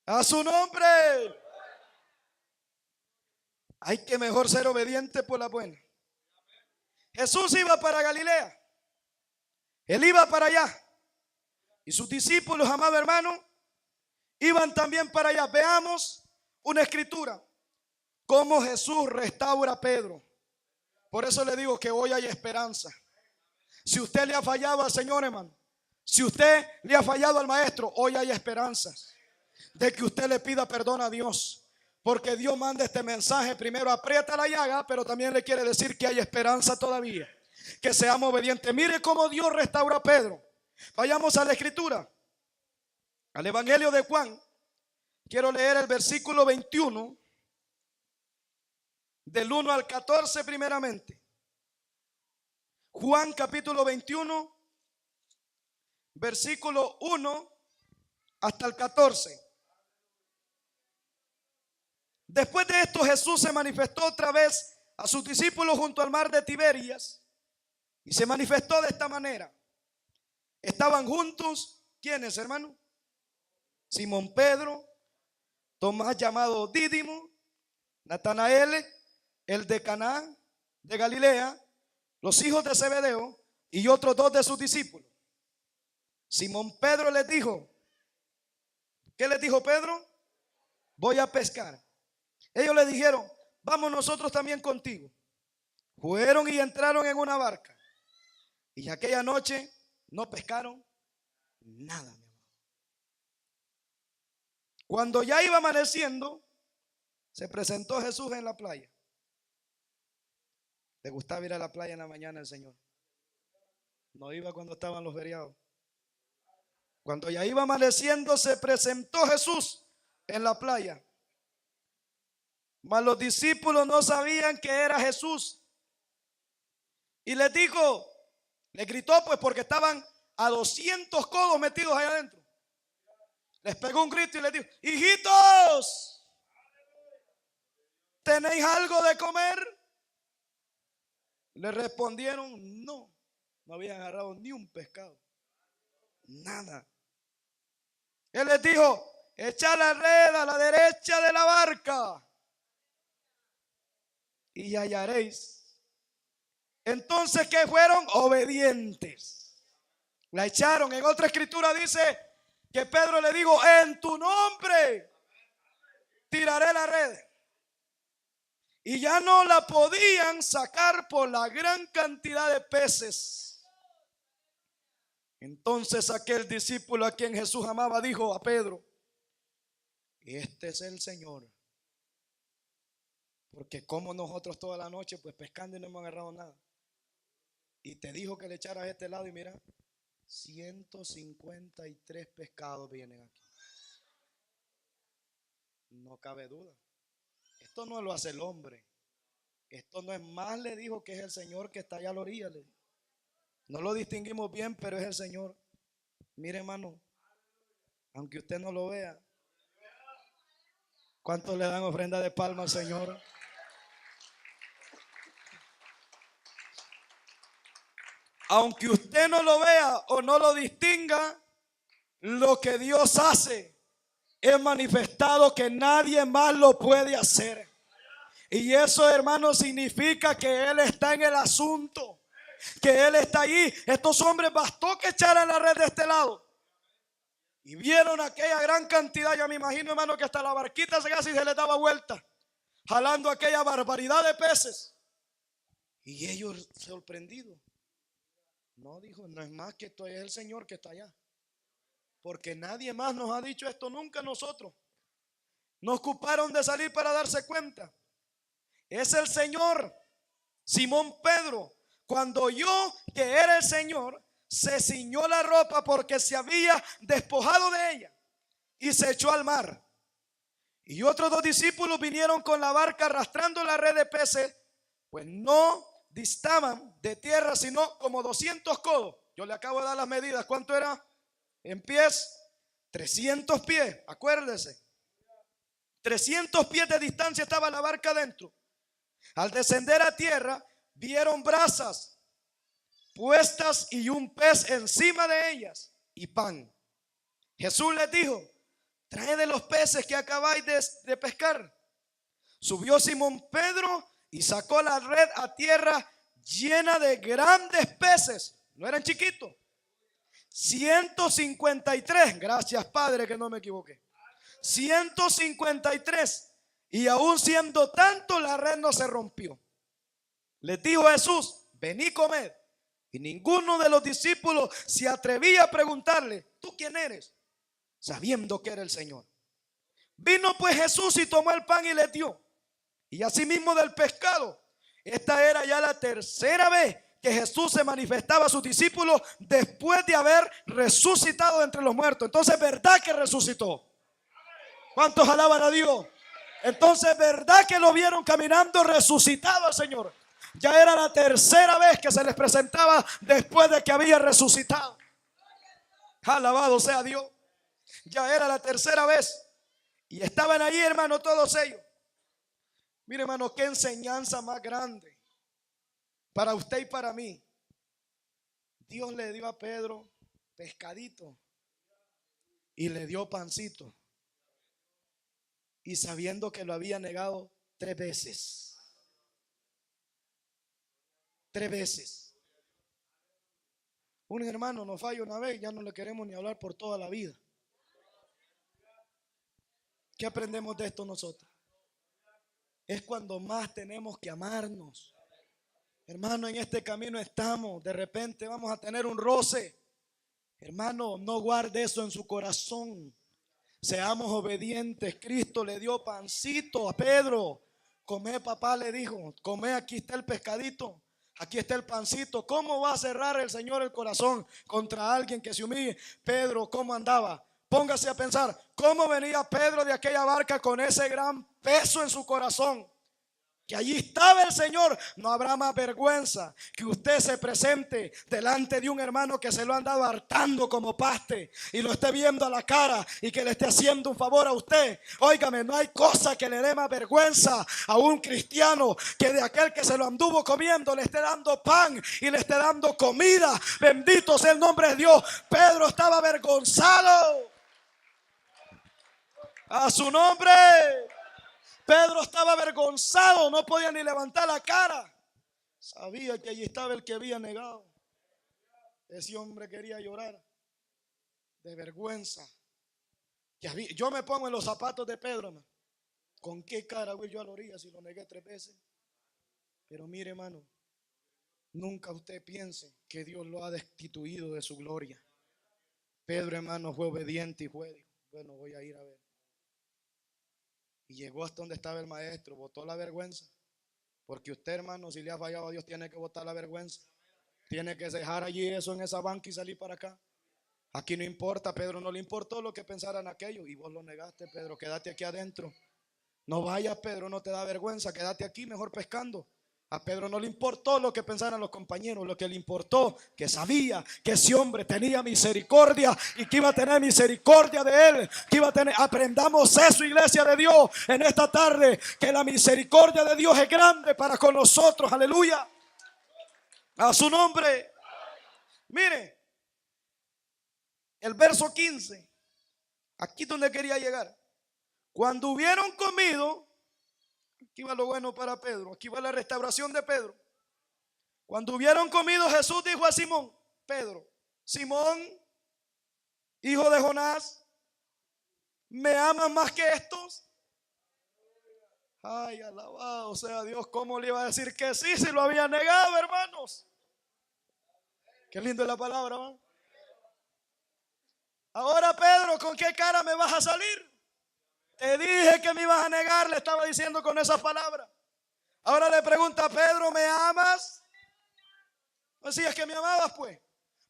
S1: A su nombre. Hay que mejor ser obediente por la buena. Jesús iba para Galilea. Él iba para allá. Y sus discípulos, amado hermano, iban también para allá. Veamos una escritura. Cómo Jesús restaura a Pedro. Por eso le digo que hoy hay esperanza. Si usted le ha fallado al Señor, hermano, si usted le ha fallado al maestro, hoy hay esperanza de que usted le pida perdón a Dios. Porque Dios manda este mensaje. Primero aprieta la llaga, pero también le quiere decir que hay esperanza todavía. Que seamos obedientes. Mire cómo Dios restaura a Pedro. Vayamos a la escritura, al Evangelio de Juan. Quiero leer el versículo 21, del 1 al 14 primeramente. Juan capítulo 21, versículo 1 hasta el 14. Después de esto, Jesús se manifestó otra vez a sus discípulos junto al mar de Tiberias. Y se manifestó de esta manera. Estaban juntos, ¿quiénes, hermano? Simón Pedro, Tomás llamado Dídimo, Natanael, el de Caná de Galilea, los hijos de Zebedeo y otros dos de sus discípulos. Simón Pedro les dijo, ¿qué les dijo Pedro? Voy a pescar. Ellos le dijeron, vamos nosotros también contigo. Fueron y entraron en una barca. Y aquella noche no pescaron nada. Cuando ya iba amaneciendo, se presentó Jesús en la playa. ¿Le gustaba ir a la playa en la mañana el Señor? No iba cuando estaban los feriados. Cuando ya iba amaneciendo, se presentó Jesús en la playa. Mas los discípulos no sabían que era Jesús. Y les dijo, les gritó pues porque estaban a 200 codos metidos allá adentro. Les pegó un grito y les dijo, hijitos, ¿tenéis algo de comer? Le respondieron, no, no habían agarrado ni un pescado, nada. Él les dijo, echad la red a la derecha de la barca y hallaréis. Entonces, ¿qué fueron? Obedientes. La echaron. En otra escritura dice que Pedro le dijo, en tu nombre tiraré la red. Y ya no la podían sacar por la gran cantidad de peces. Entonces aquel discípulo a quien Jesús amaba dijo a Pedro, este es el Señor. Porque como nosotros toda la noche pues pescando y no hemos agarrado nada. Y te dijo que le echaras a este lado y mira, 153 pescados vienen aquí. No cabe duda. Esto no lo hace el hombre. Esto no es más, le dijo, que es el Señor que está allá a la orilla. No lo distinguimos bien, pero es el Señor. Mire, hermano, aunque usted no lo vea, ¿cuántos le dan ofrenda de palma al Señor? Aunque usted no lo vea o no lo distinga, lo que Dios hace es manifestado que nadie más lo puede hacer. Y eso, hermano, significa que Él está en el asunto, que Él está allí. Estos hombres bastó que echaran la red de este lado y vieron aquella gran cantidad. Yo me imagino, hermano, que hasta la barquita casi se les daba vuelta, jalando aquella barbaridad de peces. Y ellos sorprendidos. No, dijo, no es más que esto es el Señor que está allá. Porque nadie más nos ha dicho esto nunca a nosotros. No ocuparon de salir para darse cuenta. Es el Señor. Simón Pedro, cuando oyó que era el Señor, se ciñó la ropa porque se había despojado de ella y se echó al mar. Y otros dos discípulos vinieron con la barca arrastrando la red de peces, pues no distaban de tierra sino como 200 codos. Yo le acabo de dar las medidas. ¿Cuánto era? En pies, 300 pies, acuérdese. 300 pies de distancia estaba la barca adentro. Al descender a tierra, vieron brasas puestas y un pez encima de ellas y pan. Jesús les dijo, traed de los peces que acabáis de pescar. Subió Simón Pedro y sacó la red a tierra llena de grandes peces. No eran chiquitos. 153. Gracias, Padre, que no me equivoqué. 153. Y aún siendo tanto, la red no se rompió. Les dijo Jesús, venid comed. Y ninguno de los discípulos se atrevía a preguntarle, ¿tú quién eres? Sabiendo que era el Señor. Vino pues Jesús y tomó el pan y les dio. Y asimismo del pescado. Esta era ya la tercera vez que Jesús se manifestaba a sus discípulos después de haber resucitado de entre los muertos. Entonces, ¿verdad que resucitó? ¿Cuántos alaban a Dios? Entonces, ¿verdad que lo vieron caminando resucitado al Señor? Ya era la tercera vez que se les presentaba después de que había resucitado. Alabado sea Dios. Ya era la tercera vez. Y estaban allí, hermano, todos ellos. Mire, hermano, qué enseñanza más grande para usted y para mí. Dios le dio a Pedro pescadito y le dio pancito. Y sabiendo que lo había negado 3 veces. 3 veces. Un hermano nos falla una vez, ya no le queremos ni hablar por toda la vida. ¿Qué aprendemos de esto nosotros? Es cuando más tenemos que amarnos. Hermano, en este camino estamos. De repente vamos a tener un roce. Hermano, no guarde eso en su corazón. Seamos obedientes. Cristo le dio pancito a Pedro. Come, papá, le dijo. Come, aquí está el pescadito. Aquí está el pancito. ¿Cómo va a cerrar el Señor el corazón contra alguien que se humille? Pedro, ¿cómo andaba? Póngase a pensar cómo venía Pedro de aquella barca con ese gran peso en su corazón. Que allí estaba el Señor. No habrá más vergüenza que usted se presente delante de un hermano que se lo han dado hartando como paste y lo esté viendo a la cara y que le esté haciendo un favor a usted. Óigame, no hay cosa que le dé más vergüenza a un cristiano que de aquel que se lo anduvo comiendo le esté dando pan y le esté dando comida. Bendito sea el nombre de Dios. Pedro estaba avergonzado. A su nombre. Pedro estaba avergonzado, no podía ni levantar la cara. Sabía que allí estaba el que había negado. Ese hombre quería llorar de vergüenza. Yo me pongo en los zapatos de Pedro, hermano. ¿Con qué cara voy yo a la orilla si lo negué 3 veces? Pero mire, hermano, nunca usted piense que Dios lo ha destituido de su gloria. Pedro, hermano, fue obediente y fue, bueno, voy a ir a ver. Y llegó hasta donde estaba el maestro, botó la vergüenza. Porque usted, hermano, si le ha fallado a Dios, tiene que botar la vergüenza. Tiene que dejar allí eso en esa banca y salir para acá. Aquí no importa, Pedro no le importó lo que pensaran aquellos. Y vos lo negaste, Pedro, quédate aquí adentro. No vayas, Pedro, no te da vergüenza, quédate aquí mejor pescando. A Pedro no le importó lo que pensaran los compañeros. Lo que le importó, que sabía que ese hombre tenía misericordia y que iba a tener misericordia de él, que iba a tener. Aprendamos eso, iglesia de Dios, en esta tarde, que la misericordia de Dios es grande para con nosotros. Aleluya, a su nombre. Mire el verso 15, aquí donde quería llegar. Cuando hubieron comido, aquí va lo bueno para Pedro, aquí va la restauración de Pedro. Cuando hubieron comido, Jesús dijo a Simón, Pedro, Simón, hijo de Jonás, ¿me amas más que estos? Ay, alabado sea Dios. ¿Cómo le iba a decir que sí si lo había negado, hermanos? Qué lindo es la palabra, ¿no? Ahora, Pedro, ¿con qué cara me vas a salir? Te dije que me ibas a negar, le estaba diciendo con esas palabras. Ahora le pregunta a Pedro, ¿me amas? No decías que me amabas, pues.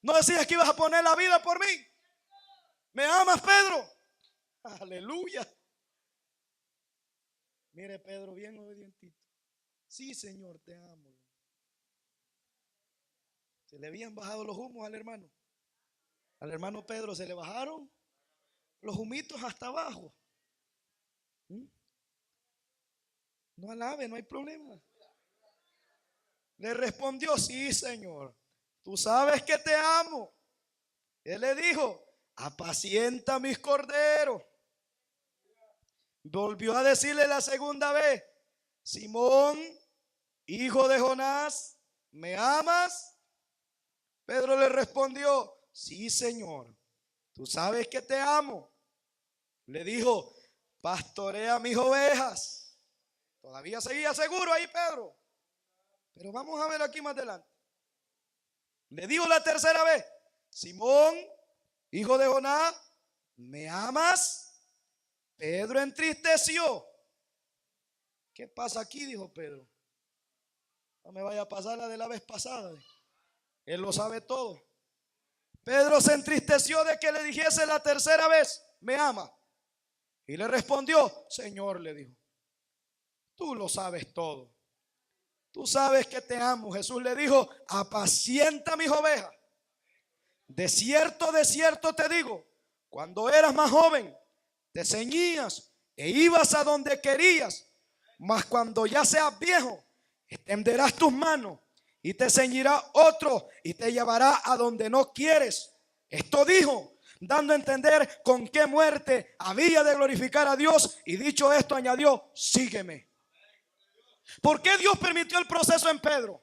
S1: No decías que ibas a poner la vida por mí. ¿Me amas, Pedro? Aleluya. Mire, Pedro, bien obedientito. Sí, Señor, te amo. Se le habían bajado los humos al hermano. Al hermano Pedro se le bajaron los humitos hasta abajo. No alabe, no hay problema. Le respondió, sí, Señor, tú sabes que te amo. Él le dijo, apacienta mis corderos. Volvió a decirle la segunda vez, Simón, hijo de Jonás, ¿me amas? Pedro le respondió, sí, Señor, tú sabes que te amo. Le dijo, pastorea mis ovejas. Todavía seguía seguro ahí Pedro. Pero vamos a ver aquí más adelante. Le dijo la tercera vez, Simón, hijo de Jonás, ¿me amas? Pedro entristeció. ¿Qué pasa aquí? Dijo Pedro. No me vaya a pasar la de la vez pasada. Él lo sabe todo. Pedro se entristeció de que le dijese la tercera vez, ¿me ama? Y le respondió, Señor, le dijo, tú lo sabes todo. Tú sabes que te amo. Jesús le dijo, apacienta mis ovejas. De cierto te digo, cuando eras más joven, te ceñías e ibas a donde querías. Mas cuando ya seas viejo, extenderás tus manos y te ceñirá otro y te llevará a donde no quieres. Esto dijo, dando a entender con qué muerte había de glorificar a Dios. Y dicho esto añadió, sígueme. ¿Por qué Dios permitió el proceso en Pedro?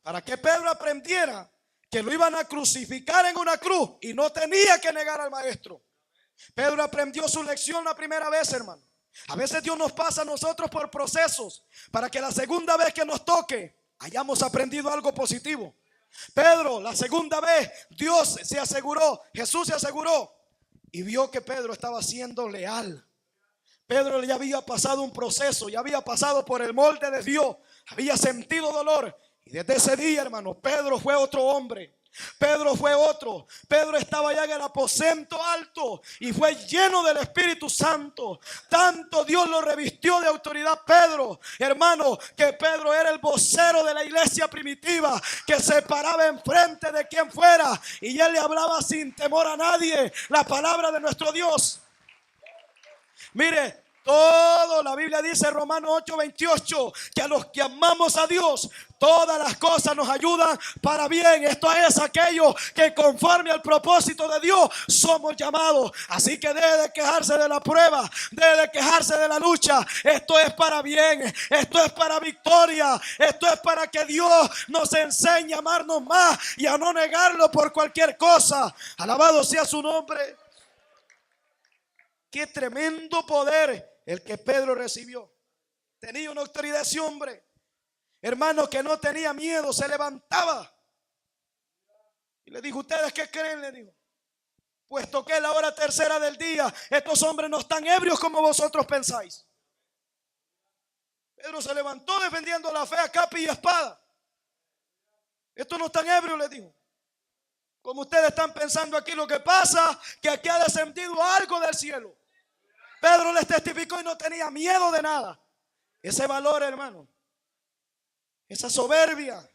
S1: Para que Pedro aprendiera que lo iban a crucificar en una cruz y no tenía que negar al maestro. Pedro aprendió su lección la primera vez, hermano. A veces Dios nos pasa a nosotros por procesos para que la segunda vez que nos toque hayamos aprendido algo positivo. Pedro, la segunda vez, Dios se aseguró, Jesús se aseguró y vio que Pedro estaba siendo leal. Pedro ya había pasado un proceso, ya había pasado por el molde de Dios, había sentido dolor. Y desde ese día, hermano, Pedro fue otro hombre. Pedro fue otro. Pedro estaba ya en el aposento alto y fue lleno del Espíritu Santo. Tanto Dios lo revistió de autoridad Pedro, hermano, que Pedro era el vocero de la iglesia primitiva, que se paraba enfrente de quien fuera y él le hablaba sin temor a nadie la palabra de nuestro Dios. Mire, todo la Biblia dice, Romanos 8:28, que a los que amamos a Dios, todas las cosas nos ayudan para bien. Esto es aquello que conforme al propósito de Dios somos llamados. Así que debe de quejarse de la prueba, debe de quejarse de la lucha. Esto es para bien, esto es para victoria, esto es para que Dios nos enseñe a amarnos más y a no negarlo por cualquier cosa. Alabado sea su nombre. Qué tremendo poder el que Pedro recibió. Tenía una autoridad ese hombre, hermano, que no tenía miedo, se levantaba y le dijo: ¿ustedes qué creen? Le dijo: puesto que es la hora tercera del día, estos hombres no están ebrios como vosotros pensáis. Pedro se levantó defendiendo la fe a capa y espada. Estos no están ebrios, le dijo, como ustedes están pensando aquí. Lo que pasa que aquí ha descendido algo del cielo. Pedro les testificó y no tenía miedo de nada. Ese valor, hermano, esa soberbia,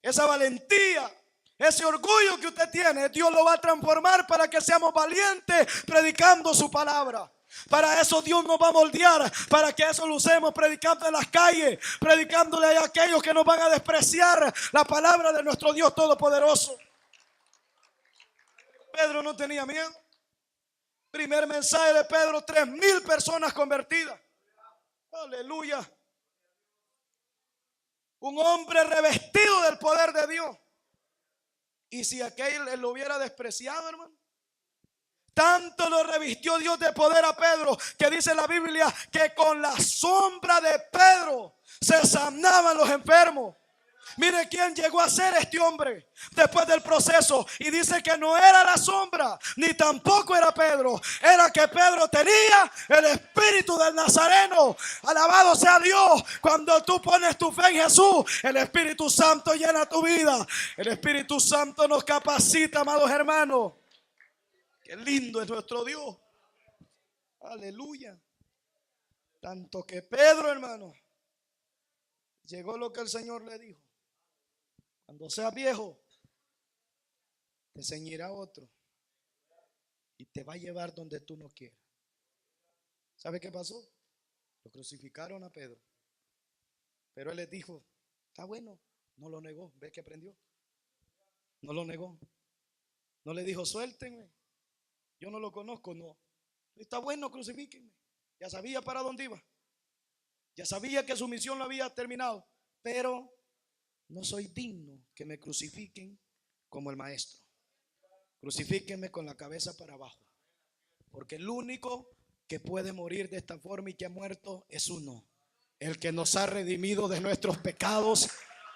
S1: esa valentía, ese orgullo que usted tiene, Dios lo va a transformar para que seamos valientes predicando su palabra. Para eso Dios nos va a moldear, para que eso lo usemos predicando en las calles, predicándole a aquellos que nos van a despreciar la palabra de nuestro Dios Todopoderoso. Pedro no tenía miedo. Primer mensaje de Pedro, 3,000 personas convertidas. Aleluya. Un hombre revestido del poder de Dios. Y si aquel lo hubiera despreciado, hermano. Tanto lo revistió Dios de poder a Pedro, que dice la Biblia que con la sombra de Pedro se sanaban los enfermos. Mire quién llegó a ser este hombre después del proceso. Y dice que no era la sombra, ni tampoco era Pedro. Era que Pedro tenía el espíritu del Nazareno. Alabado sea Dios. Cuando tú pones tu fe en Jesús, el Espíritu Santo llena tu vida. El Espíritu Santo nos capacita, amados hermanos. Qué lindo es nuestro Dios. Aleluya. Tanto que Pedro, hermano, llegó lo que el Señor le dijo: cuando seas viejo, te ceñirá otro y te va a llevar donde tú no quieras. ¿Sabe qué pasó? Lo crucificaron a Pedro, pero él les dijo: está bueno. No lo negó. ¿Ves que aprendió? No lo negó. No le dijo: suéltenme, yo no lo conozco. No, está bueno, crucifíquenme. Ya sabía para dónde iba. Ya sabía que su misión lo había terminado. Pero no soy digno que me crucifiquen como el maestro. Crucifíquenme con la cabeza para abajo, porque el único que puede morir de esta forma y que ha muerto es uno, el que nos ha redimido de nuestros pecados.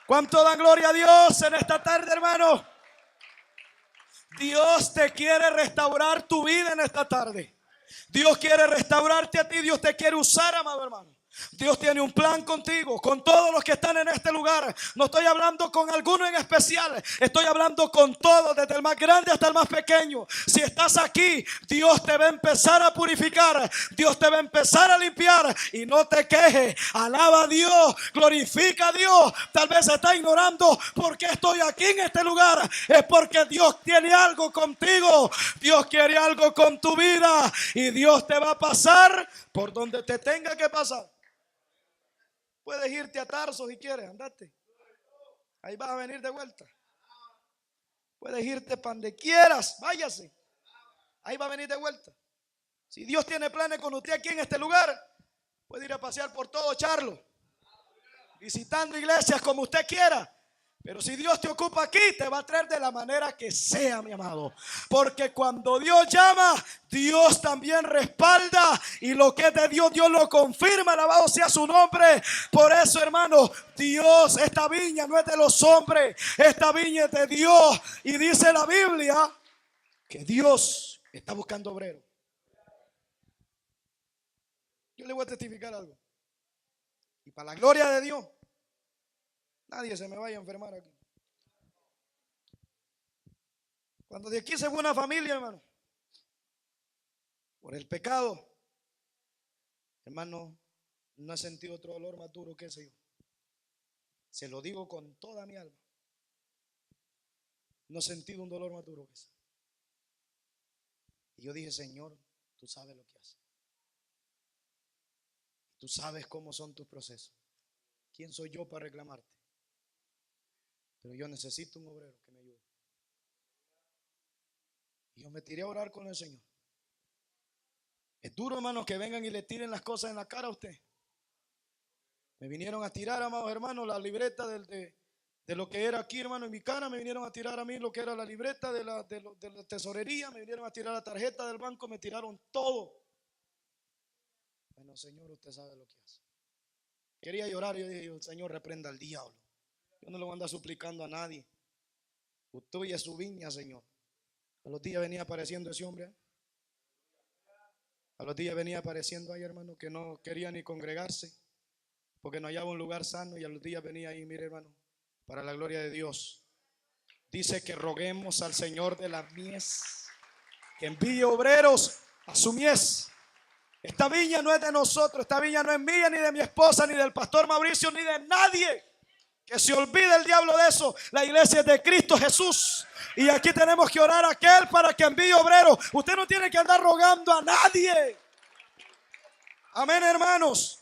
S1: ¿Cuánto dan gloria a Dios en esta tarde, hermano? Dios te quiere restaurar tu vida en esta tarde. Dios quiere restaurarte a ti. Dios te quiere usar, amado hermano. Dios tiene un plan contigo, con todos los que están en este lugar. No estoy hablando con alguno en especial, estoy hablando con todos, desde el más grande hasta el más pequeño. Si estás aquí, Dios te va a empezar a purificar, Dios te va a empezar a limpiar. Y no te quejes, alaba a Dios, glorifica a Dios. Tal vez está ignorando por qué estoy aquí en este lugar. Es porque Dios tiene algo contigo, Dios quiere algo con tu vida, y Dios te va a pasar por donde te tenga que pasar. Puedes irte a Tarso si quieres, andate. Ahí vas a venir de vuelta. Puedes irte para donde quieras, váyase. Ahí va a venir de vuelta. Si Dios tiene planes con usted aquí en este lugar, puede ir a pasear por todo Charlo, visitando iglesias como usted quiera. Pero si Dios te ocupa aquí, te va a traer de la manera que sea, mi amado. Porque cuando Dios llama, Dios también respalda. Y lo que es de Dios, Dios lo confirma. Alabado sea su nombre. Por eso, hermano, Dios, esta viña no es de los hombres. Esta viña es de Dios. Y dice la Biblia que Dios está buscando obreros. Yo le voy a testificar algo. Y para la gloria de Dios, nadie se me vaya a enfermar aquí. Cuando de aquí se fue una familia, hermano, por el pecado, hermano, no he sentido otro dolor más duro que ese yo. Se lo digo con toda mi alma. No he sentido un dolor más duro que ese. Y yo dije, Señor, tú sabes lo que haces. Tú sabes cómo son tus procesos. ¿Quién soy yo para reclamarte? Pero yo necesito un obrero que me ayude. Y yo me tiré a orar con el Señor. Es duro, hermanos, que vengan y le tiren las cosas en la cara a usted. Me vinieron a tirar, amados hermanos, la libreta de lo que era aquí, hermano, en mi cara. Me vinieron a tirar a mí lo que era la libreta de la tesorería. Me vinieron a tirar la tarjeta del banco. Me tiraron todo. Bueno, Señor, usted sabe lo que hace. Quería llorar. Yo dije, Señor, reprenda al diablo. Yo no le voy a andar suplicando a nadie. Usted y su viña, Señor. A los días venía apareciendo ese hombre. A los días venía apareciendo ahí, hermano, que no quería ni congregarse porque no hallaba un lugar sano. Y a los días venía ahí, mire, hermano, para la gloria de Dios. Dice que roguemos al Señor de la mies que envíe obreros a su mies. Esta viña no es de nosotros. Esta viña no es mía, ni de mi esposa, ni del pastor Mauricio, ni de nadie. Que se olvide el diablo de eso. La iglesia es de Cristo Jesús. Y aquí tenemos que orar a aquel para que envíe obreros. Usted no tiene que andar rogando a nadie. Amén, hermanos.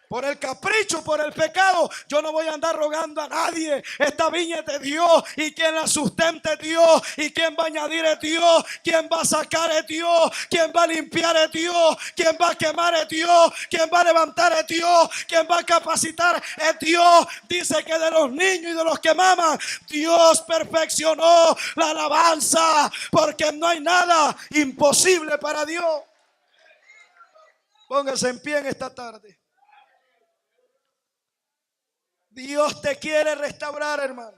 S1: Por el capricho, por el pecado, yo no voy a andar rogando a nadie. Esta viña es de Dios, y quien la sustente es Dios, y quien va a añadir es Dios, quien va a sacar es Dios, quien va a limpiar es Dios, quien va a quemar es Dios, quien va a levantar es Dios, quien va a capacitar es Dios. Dice que de los niños y de los que maman, Dios perfeccionó la alabanza, porque no hay nada imposible para Dios. Póngase en pie en esta tarde. Dios te quiere restaurar, hermano.